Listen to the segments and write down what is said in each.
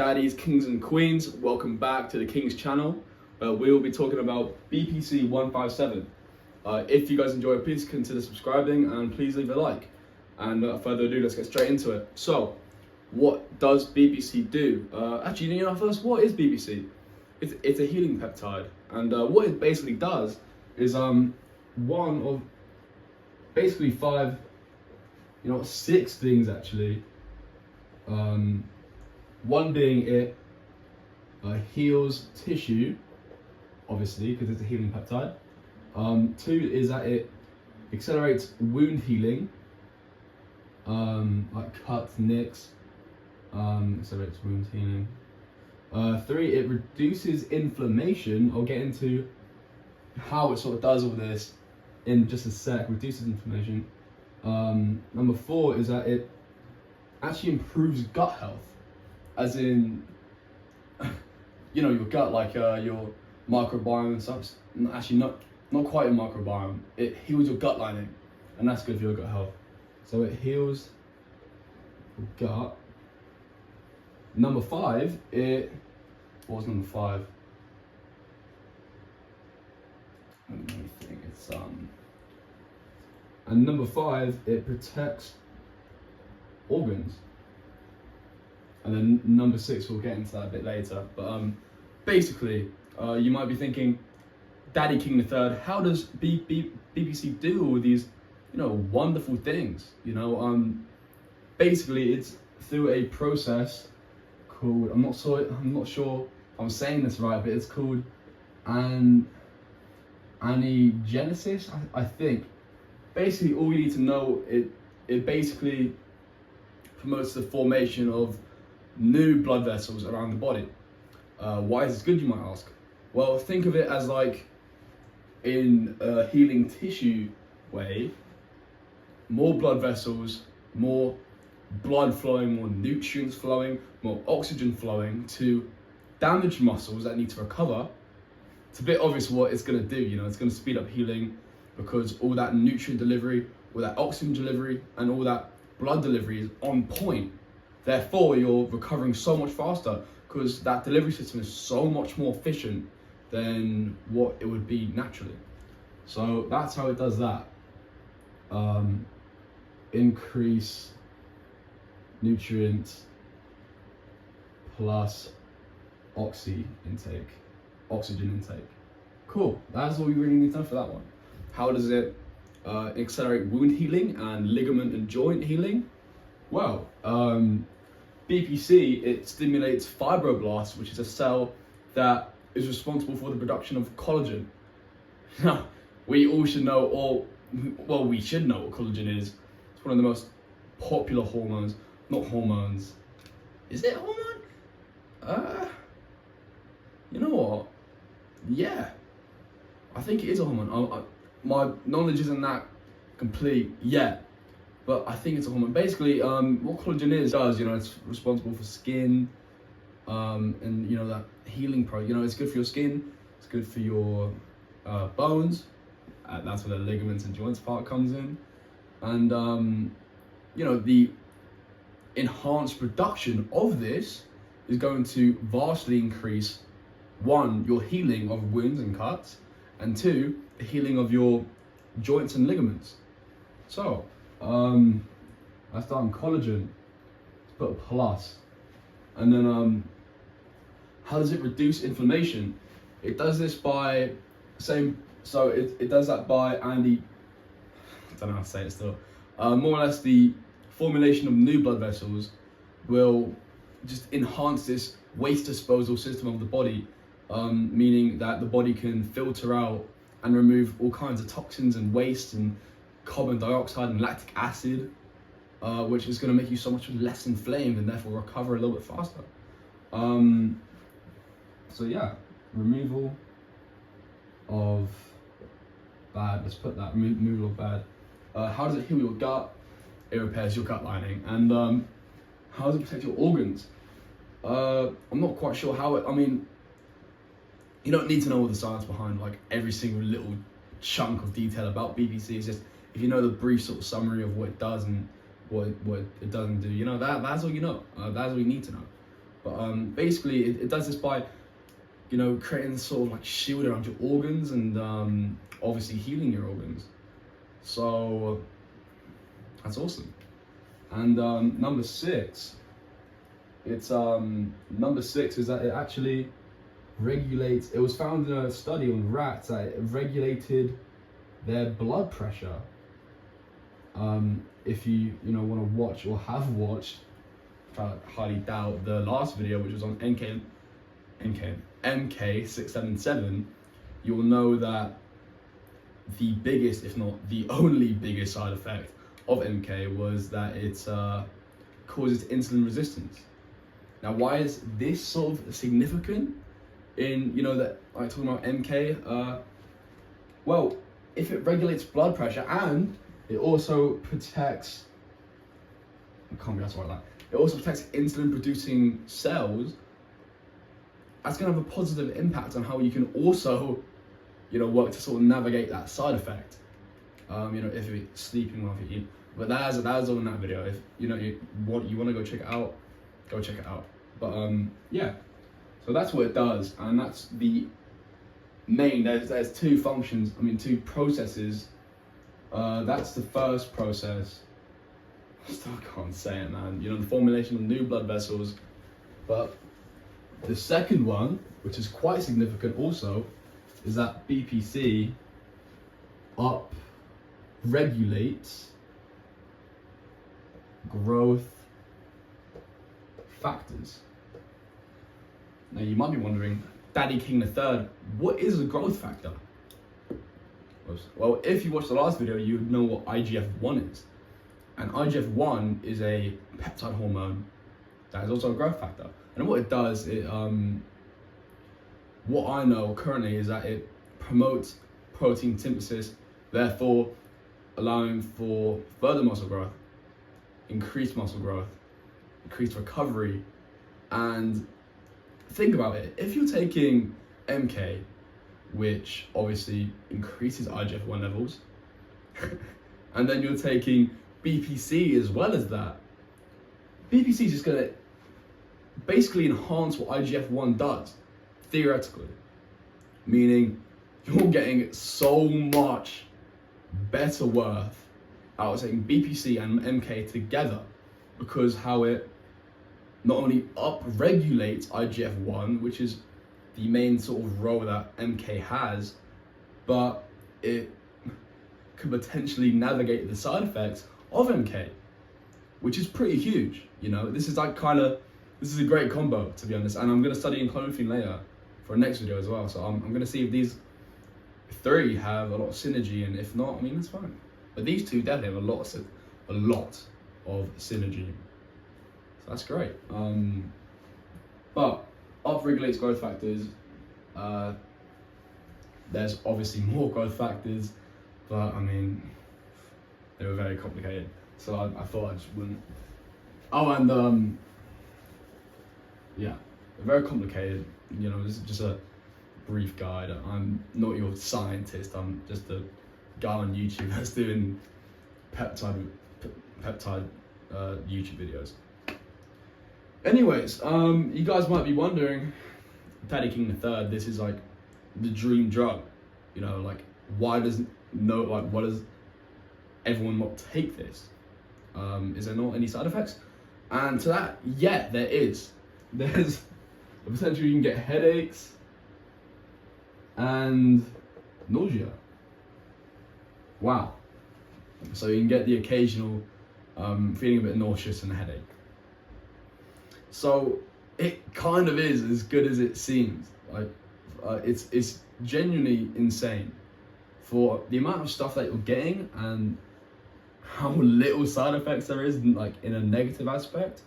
Daddies, Kings and Queens, welcome back to the King's channel. We will be talking about BPC-157. If you guys enjoy it, please consider subscribing and please leave a like. And without further ado, let's get straight into it. So, what does BPC do? Actually, first, what is BPC? It's a healing peptide, and what it basically does is one of basically five, six things actually. One being it heals tissue, obviously, because it's a healing peptide. Two is that it accelerates wound healing, like cuts, nicks, accelerates wound healing. Three, it reduces inflammation. I'll get into how it sort of does all this in just a sec. Reduces inflammation. Number four is that it actually improves gut health, as in, your gut, like your microbiome and stuff. Actually, not quite a microbiome. It heals your gut lining, and that's good for your gut health. So it heals your gut. Number five, what was number five? Let me think. It's and number five, it protects organs. And then number six, we'll get into that a bit later. But basically, you might be thinking, Daddy King III, how does BPC do all these, wonderful things? Basically, it's through a process called, I'm not sure if I'm saying this right, but it's called anagenesis, I think. Basically, all you need to know, it basically promotes the formation of new blood vessels around the body. Why is this good, you might ask? Well, think of it as like in a healing tissue way, more blood vessels, more blood flowing, more nutrients flowing, more oxygen flowing to damaged muscles that need to recover. It's a bit obvious what it's going to do, it's going to speed up healing because all that nutrient delivery, all that oxygen delivery, and all that blood delivery is on point. Therefore, you're recovering so much faster because that delivery system is so much more efficient than what it would be naturally. So that's how it does that. Increase nutrients plus oxygen intake. Cool, that's all you really need to know for that one. How does it accelerate wound healing and ligament and joint healing? Well, BPC, it stimulates fibroblasts, which is a cell that is responsible for the production of collagen. Now, we all should know, we should know what collagen is. It's one of the most popular hormones. Not hormones. Is it a hormone? You know what? Yeah, I think it is a hormone. My knowledge isn't that complete yet, but I think it's a hormone. Basically, what collagen does, it's responsible for skin, and that healing it's good for your skin, it's good for your bones. That's where the ligaments and joints part comes in, and the enhanced production of this is going to vastly increase, one, your healing of wounds and cuts, and two, the healing of your joints and ligaments. So, let's start on collagen. Let's put a plus. And then, how does it reduce inflammation? It does this by it does that by I don't know how to say it still. More or less, the formulation of new blood vessels will just enhance this waste disposal system of the body, meaning that the body can filter out and remove all kinds of toxins and waste and carbon dioxide and lactic acid, which is going to make you so much less inflamed and therefore recover a little bit faster. So yeah, removal of bad, let's put that, removal of bad. How does it heal your gut? It repairs your gut lining. And how does it protect your organs? I'm not quite sure how you don't need to know all the science behind like every single little chunk of detail about BPC. It's just, if you know the brief sort of summary of what it does and what it doesn't do, that's all you know. That's all you need to know. But basically, it does this by, you know, creating this sort of like shield around your organs and obviously healing your organs. So that's awesome. And number six, number six is that it actually regulates. It was found in a study on rats that it regulated their blood pressure. If you want to watch or have watched, which I highly doubt, the last video, which was on MK677, you will know that the biggest, if not the only biggest side effect of MK was that it causes insulin resistance. Now, why is this sort of significant in, that like talking about MK? Well, if it regulates blood pressure and it also protects, it also protects insulin producing cells, that's going to have a positive impact on how you can also, work to sort of navigate that side effect. If you're sleeping while you eat. But that is all in that video. If you want to go check it out, go check it out. But yeah, so that's what it does, and that's the main. There's two functions. Two processes. That's the first process. I still can't say it, man. The formulation of new blood vessels. But the second one, which is quite significant also, is that BPC regulates growth factors. Now you might be wondering, Daddy King III, what is a growth factor? Well, if you watched the last video, you would know what IGF-1 is. And IGF-1 is a peptide hormone that is also a growth factor. And what it does, what I know currently is that it promotes protein synthesis, therefore allowing for further muscle growth, increased muscle growth, increased recovery. And think about it, if you're taking MK, which obviously increases IGF-1 levels, and then you're taking BPC as well as that, BPC is just going to basically enhance what IGF-1 does, theoretically. Meaning you're getting so much better worth out of taking BPC and MK together, because how it not only up-regulates IGF-1, which is the main sort of role that MK has, but it could potentially navigate the side effects of MK, which is pretty huge. This is a great combo, to be honest. And I'm going to study in clothing later for a next video as well. So I'm going to see if these three have a lot of synergy, and if not, that's fine. But these two definitely have a lot of synergy. So that's great. But up-regulates growth factors. There's obviously more growth factors, but they were very complicated. So I thought I just wouldn't. Oh, and yeah, they're very complicated. This is just a brief guide. I'm not your scientist. I'm just a guy on YouTube that's doing peptide YouTube videos. Anyways, you guys might be wondering, Daddy King III, this is like the dream drug. Why does everyone not take this? Is there not any side effects? And to that, yeah, there is. There's the potential you can get headaches and nausea. Wow. So you can get the occasional feeling a bit nauseous and a headache. So it kind of is as good as it seems. It's genuinely insane for the amount of stuff that you're getting and how little side effects there is, in a negative aspect.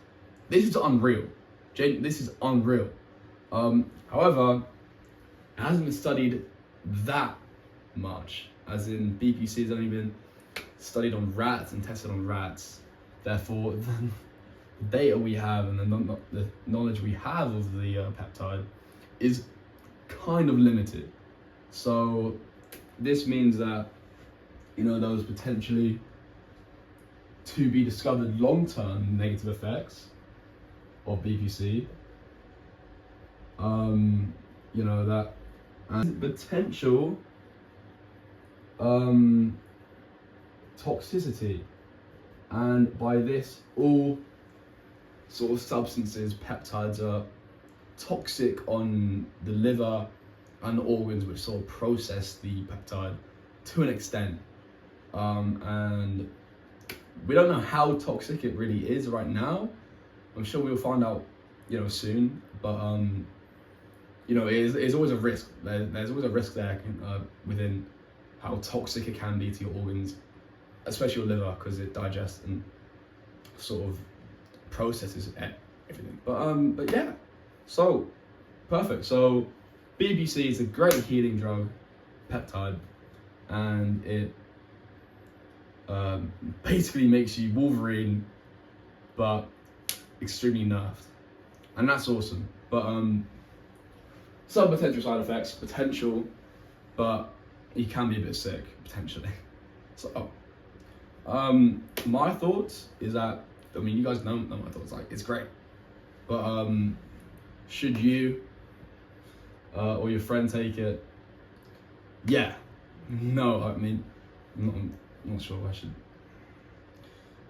This is unreal. This is unreal. However, it hasn't been studied that much, as in BPC has only been studied on rats and tested on rats. Therefore, the data we have and the knowledge we have of the peptide is kind of limited. So this means that those potentially to be discovered long-term negative effects of BPC You know that, and potential toxicity, and by this, all sort of substances, peptides, are toxic on the liver and the organs which sort of process the peptide to an extent, and we don't know how toxic it really is right now. I'm sure we'll find out, you know, soon, but you know, it's always a risk. There's always a risk there within how toxic it can be to your organs, especially your liver, because it digests and sort of processes everything. But yeah, so perfect. So BPC is a great healing drug, peptide, and it basically makes you Wolverine, but extremely nerfed, and that's awesome. But some potential side effects, but you can be a bit sick potentially. So my thoughts is that, I mean, you guys know my thoughts. Like, it's great, but should you or your friend take it? Yeah, no. I mean, I'm not sure I should.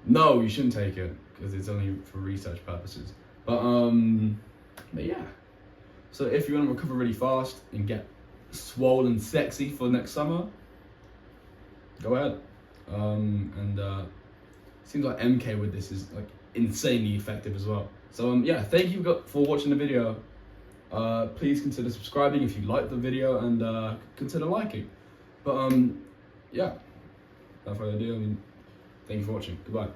No, you shouldn't take it because it's only for research purposes. But yeah. So if you want to recover really fast and get swollen sexy for next summer, go ahead. And seems like MK with this is like insanely effective as well. So yeah, thank you for watching the video. Please consider subscribing if you liked the video, and consider liking. But yeah, without further ado, I mean, thank you for watching. Goodbye.